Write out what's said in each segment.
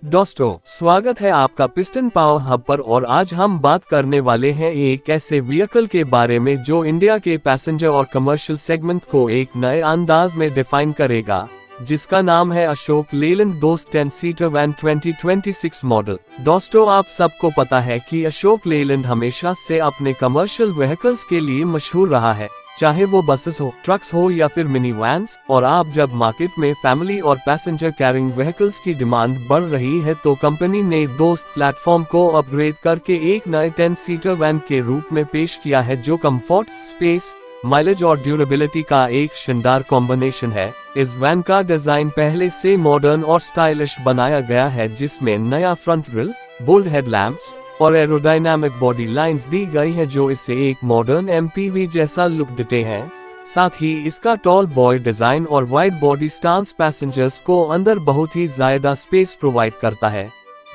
दोस्तों, स्वागत है आपका पिस्टन पावर हब पर। और आज हम बात करने वाले हैं एक ऐसे व्हीकल के बारे में जो इंडिया के पैसेंजर और कमर्शियल सेगमेंट को एक नए अंदाज में डिफाइन करेगा, जिसका नाम है अशोक लेलैंड दोस्त 10 सीटर वैन 2026 मॉडल। दोस्तों, आप सबको पता है कि अशोक लेलैंड हमेशा से अपने कमर्शियल व्हीकल्स के लिए मशहूर रहा है, चाहे वो बसेस हो, ट्रक्स हो या फिर मिनी वैन्स। और अब जब मार्केट में फैमिली और पैसेंजर कैरिंग व्हीकल्स की डिमांड बढ़ रही है, तो कंपनी ने दोस्त प्लेटफॉर्म को अपग्रेड करके एक नए 10 सीटर वैन के रूप में पेश किया है, जो कंफर्ट, स्पेस, माइलेज और ड्यूरेबिलिटी का एक शानदार कॉम्बिनेशन है। इस वैन का डिजाइन पहले से मॉडर्न और स्टाइलिश बनाया गया है, जिसमें नया फ्रंट ग्रिल, बोल्ड हेडलैम्प्स और एरोडायनामिक बॉडी लाइंस दी गई है, जो इसे एक मॉडर्न एमपीवी जैसा लुक देते हैं। साथ ही इसका टॉल बॉय डिजाइन और वाइड बॉडी स्टांस पैसेंजर्स को अंदर बहुत ही ज्यादा स्पेस प्रोवाइड करता है,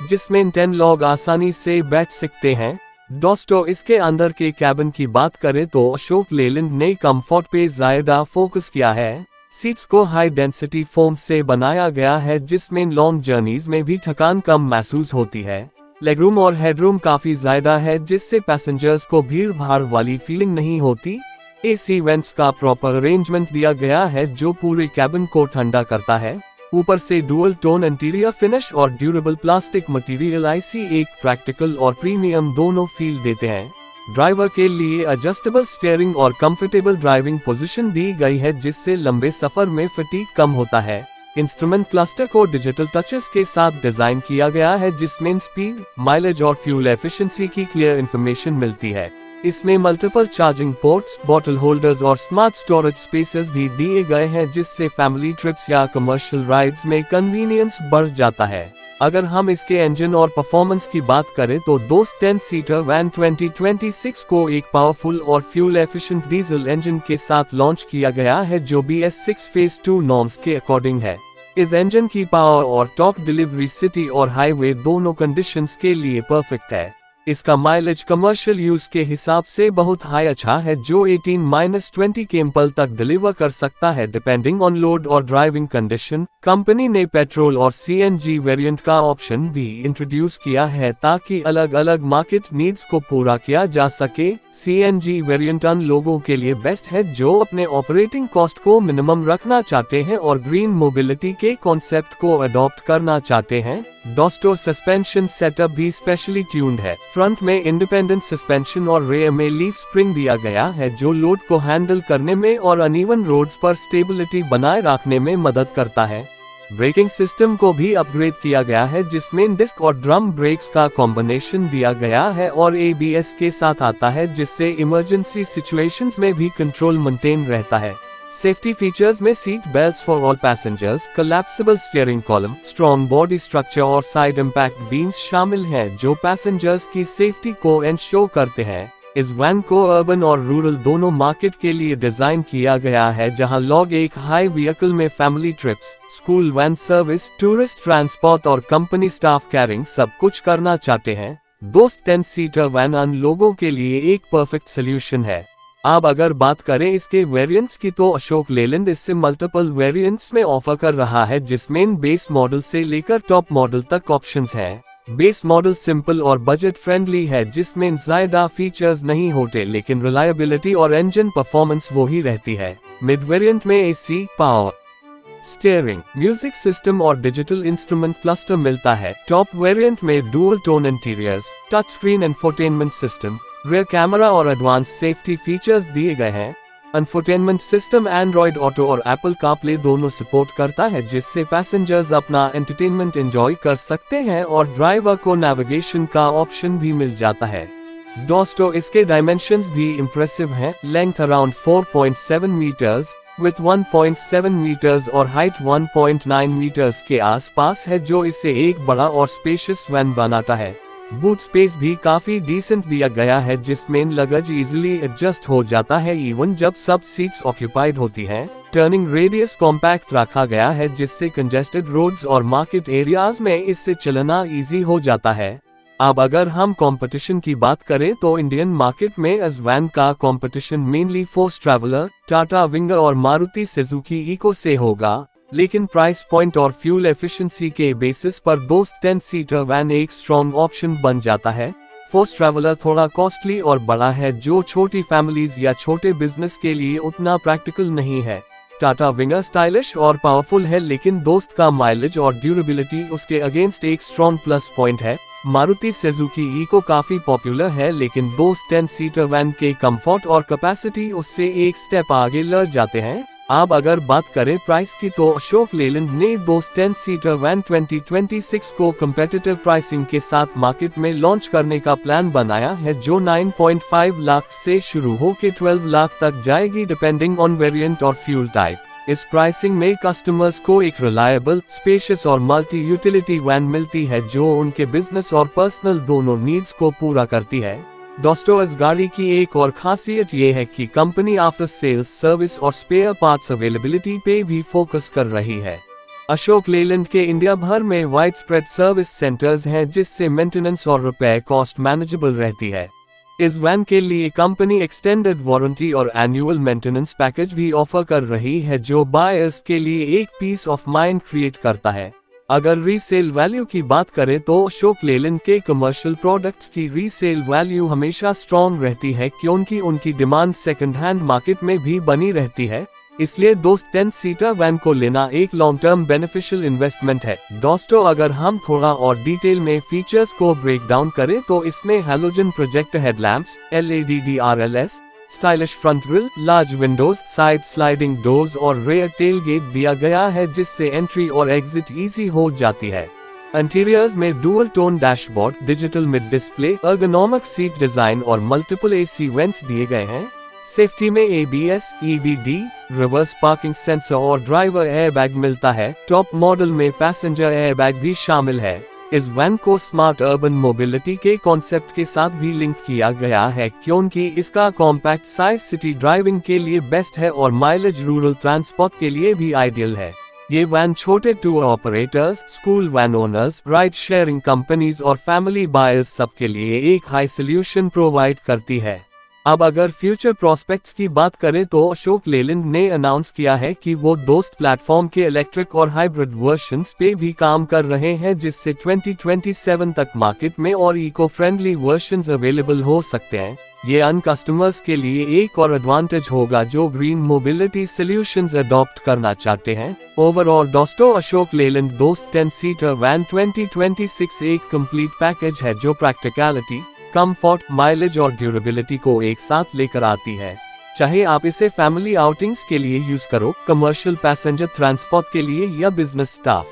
जिसमें 10 लोग आसानी से बैठ सकते हैं। दोस्तों, इसके अंदर के कैबिन की बात करें तो अशोक लेलैंड ने कंफर्ट पे ज्यादा फोकस किया है। सीट्स को हाई डेंसिटी फोम से बनाया गया है, जिसमें लॉन्ग जर्नीज में भी थकान कम महसूस होती है। लेगरूम और हेडरूम काफी ज्यादा है, जिससे पैसेंजर्स को भीड़ भाड़ वाली फीलिंग नहीं होती। एसी वेंट्स का प्रॉपर अरेंजमेंट दिया गया है, जो पूरे कैबिन को ठंडा करता है। ऊपर से डुअल टोन इंटीरियर फिनिश और ड्यूरेबल प्लास्टिक मटेरियल आईसी एक प्रैक्टिकल और प्रीमियम दोनों फील देते हैं। ड्राइवर के लिए एडजस्टेबल स्टीयरिंग और कंफर्टेबल ड्राइविंग पोजीशन दी गई है, जिससे लंबे सफर में फटीग कम होता है। इंस्ट्रूमेंट क्लस्टर को डिजिटल टचेस के साथ डिजाइन किया गया है, जिसमें स्पीड, माइलेज और फ्यूल एफिशिएंसी की क्लियर इंफॉर्मेशन मिलती है। इसमें multiple charging ports, bottle holders और स्मार्ट स्टोरेज स्पेसेस भी दिए गए हैं, जिससे फैमिली ट्रिप्स या कमर्शियल राइड्स में कन्वीनियंस बढ़ जाता है। अगर हम इसके इंजन और परफॉर्मेंस की बात करें तो दोस्त 10 सीटर वैन 2026 को एक पावरफुल और फ्यूल एफिशिएंट डीजल इंजन के साथ लॉन्च किया गया है, जो BS6 फेज 2 नॉर्म्स के अकॉर्डिंग है। इस इंजन की पावर और टॉर्क डिलीवरी सिटी और हाईवे दोनों कंडीशंस के लिए परफेक्ट है। इसका माइलेज कमर्शियल यूज के हिसाब से बहुत हाई अच्छा है, जो 18-20 km तक डिलीवर कर सकता है, डिपेंडिंग ऑन लोड और ड्राइविंग कंडीशन। कंपनी ने पेट्रोल और CNG वेरिएंट का ऑप्शन भी इंट्रोड्यूस किया है, ताकि अलग अलग मार्केट नीड्स को पूरा किया जा सके। CNG वेरिएंट उन लोगों के लिए बेस्ट है जो अपने ऑपरेटिंग कॉस्ट को मिनिमम रखना चाहते हैं और ग्रीन मोबिलिटी के कॉन्सेप्ट को अडॉप्ट करना चाहते हैं। दोस्तों, सस्पेंशन सेटअप भी स्पेशली ट्यून्ड है। फ्रंट में इंडिपेंडेंट सस्पेंशन और रेयर में लीफ स्प्रिंग दिया गया है, जो लोड को हैंडल करने में और अनइवन रोड्स पर स्टेबिलिटी बनाए रखने में मदद करता है। ब्रेकिंग सिस्टम को भी अपग्रेड किया गया है, जिसमें डिस्क और ड्रम ब्रेक्स का कॉम्बिनेशन दिया गया है और ABS के साथ आता है, जिससे इमरजेंसी सिचुएशंस में भी कंट्रोल मेंटेन रहता है। सेफ्टी फीचर्स में seat belts for all passengers, collapsible steering column, strong body structure और साइड इम्पैक्ट बीम्स शामिल हैं, जो पैसेंजर्स की सेफ्टी को इंश्योर करते हैं। इस वैन को अर्बन और रूरल दोनों मार्केट के लिए डिजाइन किया गया है, जहां लोग एक हाई व्हीकल में family trips, school van service, tourist transport और कंपनी स्टाफ कैरिंग सब कुछ करना चाहते हैं। दोस्त 10 सीटर वैन उन लोगों के लिए एक परफेक्ट सोल्यूशन है। अब अगर बात करें इसके वेरिएंट्स की, तो अशोक लेलैंड इससे मल्टीपल वेरिएंट्स में ऑफर कर रहा है, जिसमें बेस मॉडल से लेकर टॉप मॉडल तक ऑप्शंस हैं। बेस मॉडल सिंपल और बजट फ्रेंडली है, जिसमें ज्यादा फीचर्स नहीं होते, लेकिन रिलायबिलिटी और इंजन परफॉर्मेंस वो ही रहती है। मिड वेरिएंट में AC, power steering, music system और डिजिटल इंस्ट्रूमेंट क्लस्टर मिलता है। टॉप वेरिएंट में dual tone interiors, touch screen infotainment system, rear camera और एडवांस सेफ्टी फीचर्स दिए गए हैं। इंफोटेनमेंट सिस्टम एंड्रॉइड ऑटो और एप्पल कारप्ले दोनों सपोर्ट करता है, जिससे पैसेंजर्स अपना एंटरटेनमेंट एंजॉय कर सकते हैं और ड्राइवर को नेविगेशन का ऑप्शन भी मिल जाता है। दोस्तों, इसके डायमेंशंस भी इंप्रेसिव हैं। Length around 4.7 metres, with 1.7 metres और हाइट 1.9 मीटर्स के आसपास है, जो इसे एक बड़ा और स्पेशियस वैन बनाता है। बूट स्पेस भी काफी डिसेंट दिया गया है, जिसमें लगेज इजीली एडजस्ट हो जाता है, इवन जब सब सीट्स ऑक्यूपाइड होती हैं। टर्निंग रेडियस कॉम्पैक्ट रखा गया है, जिससे कंजेस्टेड रोड्स और मार्केट एरियाज में इससे चलना इजी हो जाता है। अब अगर हम कंपटीशन की बात करें, तो इंडियन मार्केट में इस वैन का competition mainly force traveller, Tata winger और मारुति सुजुकी इको से होगा। लेकिन प्राइस पॉइंट और फ्यूल एफिशिएंसी के बेसिस पर दोस्त 10 सीटर वैन एक स्ट्रॉन्ग ऑप्शन बन जाता है। फोर्स ट्रैवलर थोड़ा कॉस्टली और बड़ा है, जो छोटी फैमिलीज या छोटे बिजनेस के लिए उतना प्रैक्टिकल नहीं है। टाटा विंगर स्टाइलिश और पावरफुल है, लेकिन दोस्त का माइलेज और ड्यूरेबिलिटी उसके अगेंस्ट एक स्ट्रॉन्ग प्लस पॉइंट है। मारुति सुजुकी इको काफी पॉपुलर है, लेकिन दोस्त 10 सीटर वैन के कंफर्ट और कैपेसिटी उससे एक स्टेप आगे लड़ जाते हैं। अब अगर बात करें प्राइस की, तो अशोक लेलैंड ने दोस्त 10 सीटर वैन 2026 को कम्पिटिटिव प्राइसिंग के साथ मार्केट में लॉन्च करने का प्लान बनाया है, जो 9.5 लाख से शुरू होकर 12 लाख तक जाएगी, डिपेंडिंग ऑन वेरिएंट और फ्यूल टाइप। इस प्राइसिंग में कस्टमर्स को एक रिलायबल, स्पेशियस और मल्टी यूटिलिटी वैन मिलती है, जो उनके बिजनेस और पर्सनल दोनों नीड्स को पूरा करती है। दोस्तों, इस गाड़ी की एक और खासियत ये है कि कंपनी आफ्टर सेल्स सर्विस और स्पेयर पार्ट्स अवेलेबिलिटी पे भी फोकस कर रही है। अशोक लेलैंड के इंडिया भर में वाइड स्प्रेड सर्विस सेंटर्स हैं, जिससे मेंटेनेंस और रिपेयर कॉस्ट मैनेजेबल रहती है। इस वैन के लिए कंपनी एक्सटेंडेड वारंटी और एनुअल मेंटेनेंस पैकेज भी ऑफर कर रही है, जो बायर्स के लिए एक पीस ऑफ माइंड क्रिएट करता है। अगर रीसेल वैल्यू की बात करें, तो अशोक लेलैंड के कमर्शियल प्रोडक्ट्स की रीसेल वैल्यू हमेशा स्ट्रॉन्ग रहती है, क्योंकि उनकी डिमांड सेकंड हैंड मार्केट में भी बनी रहती है। इसलिए दोस्त 10 सीटर वैन को लेना एक लॉन्ग टर्म बेनिफिशियल इन्वेस्टमेंट है। दोस्तों, अगर हम थोड़ा और डिटेल में फीचर्स को ब्रेक डाउन करें, तो इसमें halogen projector headlamps, LED DRLS, stylish front grille, large Windows, side sliding doors और रेयर टेलगेट दिया गया है, जिससे एंट्री और एग्जिट इजी हो जाती है। इंटीरियर्स में dual tone dashboard, digital mid display, ergonomic seat design और मल्टीपल AC वेंट्स दिए गए हैं। सेफ्टी में ABS, EBD, reverse parking sensor और ड्राइवर एयरबैग मिलता है। टॉप मॉडल में पैसेंजर एयरबैग भी शामिल है। इस वैन को स्मार्ट अर्बन मोबिलिटी के कॉन्सेप्ट के साथ भी लिंक किया गया है, क्योंकि इसका कॉम्पैक्ट साइज सिटी ड्राइविंग के लिए बेस्ट है और माइलेज रूरल ट्रांसपोर्ट के लिए भी आइडियल है। ये वैन छोटे tour operators, school van owners, ride sharing companies और फैमिली बायर्स सबके लिए एक हाई सोल्यूशन प्रोवाइड करती है। अब अगर फ्यूचर प्रोस्पेक्ट्स की बात करें, तो अशोक लेलैंड ने अनाउंस किया है कि वो दोस्त प्लेटफॉर्म के इलेक्ट्रिक और हाइब्रिड वर्जन्स पे भी काम कर रहे हैं, जिससे 2027 तक मार्केट में और इको फ्रेंडली वर्जन्स अवेलेबल हो सकते हैं। ये अन कस्टमर्स के लिए एक और एडवांटेज होगा, जो ग्रीन मोबिलिटी सॉल्यूशंस अडॉप्ट करना चाहते हैं। ओवरऑल दोस्तों, अशोक लेलैंड दोस्त 10 सीटर वैन 2026 एक कंप्लीट पैकेज है, जो प्रैक्टिकलिटी, कंफर्ट, माइलेज और ड्यूरेबिलिटी को एक साथ लेकर आती है। चाहे आप इसे फैमिली आउटिंग्स के लिए यूज करो, कमर्शियल पैसेंजर ट्रांसपोर्ट के लिए या बिजनेस स्टाफ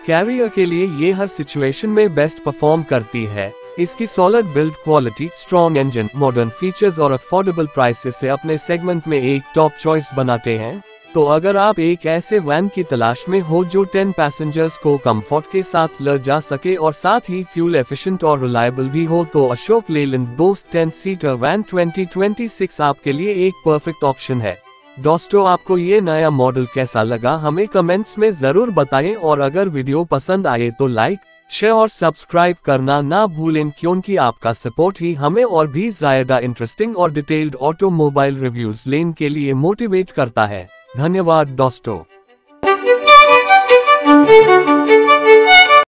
कैरियर के लिए, ये हर सिचुएशन में बेस्ट परफॉर्म करती है। इसकी solid build quality, strong engine, modern features और अफोर्डेबल प्राइसेस से अपने सेगमेंट में एक टॉप चॉइस बनाते हैं। तो अगर आप एक ऐसे वैन की तलाश में हो जो 10 पैसेंजर्स को कंफर्ट के साथ ले जा सके और साथ ही फ्यूल एफिशिएंट और रिलायबल भी हो, तो अशोक लेलैंड दोस्त 10 सीटर वैन 2026 आपके लिए एक परफेक्ट ऑप्शन है। दोस्तों, आपको ये नया मॉडल कैसा लगा, हमें कमेंट्स में जरूर बताएं, और अगर वीडियो पसंद आए तो लाइक, शेयर और सब्सक्राइब करना ना भूलें, क्योंकि आपका सपोर्ट ही हमें और भी ज्यादा इंटरेस्टिंग और डिटेल्ड ऑटोमोबाइल रिव्यूज लेने के लिए मोटिवेट करता है। धन्यवाद दोस्तों।